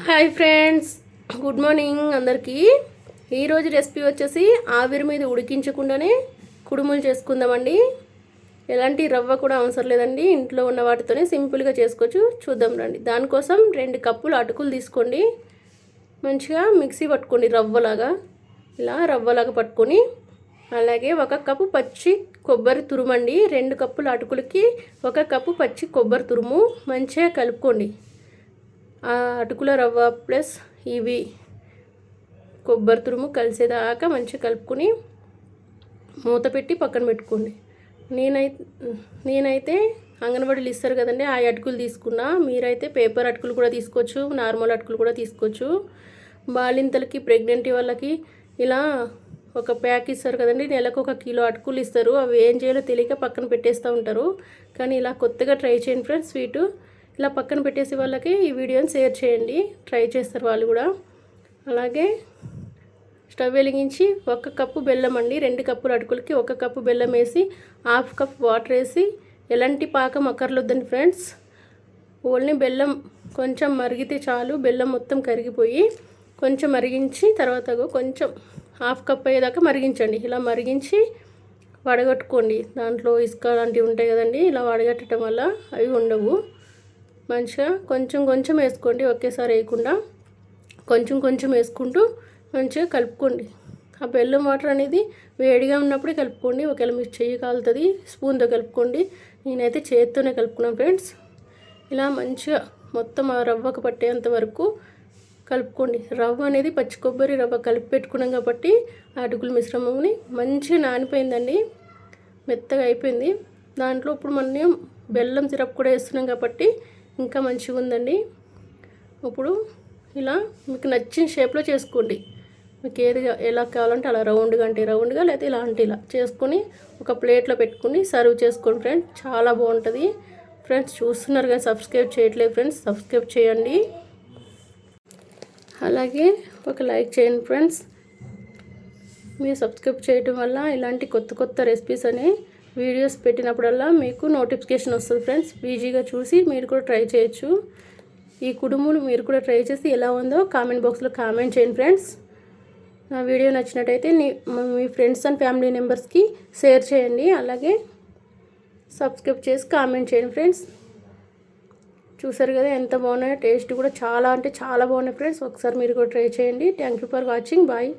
Hi friends, good morning అందరికీ. ఈరోజు recipe వచ్చేసి ఆవిరి మీద ఉడికించకుండానే కుడుములు చేసుకుందామండి. ఎలాంటి రవ్వ కూడా అవసరం లేదండి, ఇంట్లో ఉన్న వాటితోనే సింపుల్గా చేసుకోవచ్చు. చూద్దాం రండి. దానికోసం 2 కప్పులు అటుకులు తీసుకోండి. మంచిగా మిక్సీ పట్టుకోండి రవ్వలాగా, ఇలా రవ్వలాగా పట్టుకొని. అలాగే 1 కప్పు పచ్చి కొబ్బరి తురుమండి. 2 కప్పుల అటుకులకి 1 కప్పు పచ్చి కొబ్బరి తురుము మంచిగా కలుపుకోండి. అటుకుల రవ్వ ప్లస్ ఇవి కొబ్బరి తురుము కలిసేదాకా మంచిగా కలుపుకొని మూత పెట్టి పక్కన పెట్టుకోండి. నేనైతే అంగన్వాడీలు ఇస్తారు కదండి, ఆ అటుకులు తీసుకున్నా. మీరైతే పేపర్ అటుకులు కూడా తీసుకోవచ్చు, నార్మల్ అటుకులు కూడా తీసుకోవచ్చు. బాలింతలకి, ప్రెగ్నెంట్ వాళ్ళకి ఇలా ఒక ప్యాక్ ఇస్తారు కదండి, నెలకు 1 కిలో అటుకులు ఇస్తారు. అవి ఏం చేయాలో తెలియక పక్కన పెట్టేస్తూ ఉంటారు. కానీ ఇలా కొత్తగా ట్రై చేయండి ఫ్రెండ్స్. స్వీటు ఇలా పక్కన పెట్టేసి వాళ్ళకి ఈ వీడియోని షేర్ చేయండి, ట్రై చేస్తారు వాళ్ళు కూడా. అలాగే స్టవ్ వెలిగించి 1 కప్పు బెల్లం అండి. 2 కప్పుల అటుకులకి 1 కప్పు బెల్లం వేసి 1/2 కప్ వాటర్ వేసి, ఎలాంటి పాకం అక్కర్లొద్దండి ఫ్రెండ్స్. ఓన్లీ బెల్లం కొంచెం మరిగితే చాలు. బెల్లం మొత్తం కరిగిపోయి కొంచెం మరిగించి తర్వాత కొంచెం 1/2 కప్ అయ్యేదాకా మరిగించండి. ఇలా మరిగించి వడగట్టుకోండి. దాంట్లో ఇసుక లాంటివి ఉంటాయి కదండి, ఇలా వడగట్టడం వల్ల అవి ఉండవు. మంచిగా కొంచెం కొంచెం వేసుకోండి, ఒకేసారి వేయకుండా కొంచెం కొంచెం వేసుకుంటూ మంచిగా కలుపుకోండి. ఆ బెల్లం వాటర్ అనేది వేడిగా ఉన్నప్పుడే కలుపుకోండి. ఒకవేళ మీరు చెయ్యి కాలుతుంది, స్పూన్తో కలుపుకోండి. నేనైతే చేత్తోనే కలుపుకున్నాను ఫ్రెండ్స్. ఇలా మంచిగా మొత్తం ఆ రవ్వకు పట్టేంత వరకు కలుపుకోండి. రవ్వ అనేది పచ్చి కొబ్బరి రవ్వ కలిపి పెట్టుకున్నాం కాబట్టి అటుకుల మిశ్రమంని మంచిగా నానిపోయిందండి, మెత్తగా అయిపోయింది. దాంట్లో ఇప్పుడు మనం బెల్లం సిరప్ కూడా వేస్తున్నాం కాబట్టి ఇంకా మంచిగా ఉందండి. ఇప్పుడు ఇలా మీకు నచ్చిన షేప్లో చేసుకోండి. మీకు ఎలా కావాలంటే అలా రౌండ్గా అంటే రౌండ్గా, లేకపోతే ఇలా అంటే ఇలా చేసుకొని ఒక ప్లేట్లో పెట్టుకుని సర్వ్ చేసుకోండి ఫ్రెండ్స్. చాలా బాగుంటుంది ఫ్రెండ్స్. చూస్తున్నారు కానీ సబ్స్క్రైబ్ చేయట్లేదు ఫ్రెండ్స్, సబ్స్క్రైబ్ చేయండి. అలాగే ఒక లైక్ చేయండి ఫ్రెండ్స్. మీరు సబ్స్క్రైబ్ చేయడం వల్ల ఇలాంటి కొత్త కొత్త రెసిపీస్ అనే వీడియోస్ పెట్టినప్పుడల్లా మీకు నోటిఫికేషన్ వస్తుంది ఫ్రెండ్స్. ఈజీగా చూసి మీరు కూడా ట్రై చేయొచ్చు. ఈ కుడుములు మీరు కూడా ట్రై చేసి ఎలా ఉందో కామెంట్ బాక్స్లో కామెంట్ చేయండి ఫ్రెండ్స్. నా వీడియో నచ్చినట్టయితే మీ ఫ్రెండ్స్ అండ్ ఫ్యామిలీ మెంబర్స్కి షేర్ చేయండి. అలాగే సబ్స్క్రైబ్ చేసి కామెంట్ చేయండి ఫ్రెండ్స్. చూసారు కదా ఎంత బాగున్నాయో, టేస్ట్ కూడా చాలా అంటే చాలా బాగున్నాయి ఫ్రెండ్స్. ఒకసారి మీరు కూడా ట్రై చేయండి. Thank you for watching. Bye.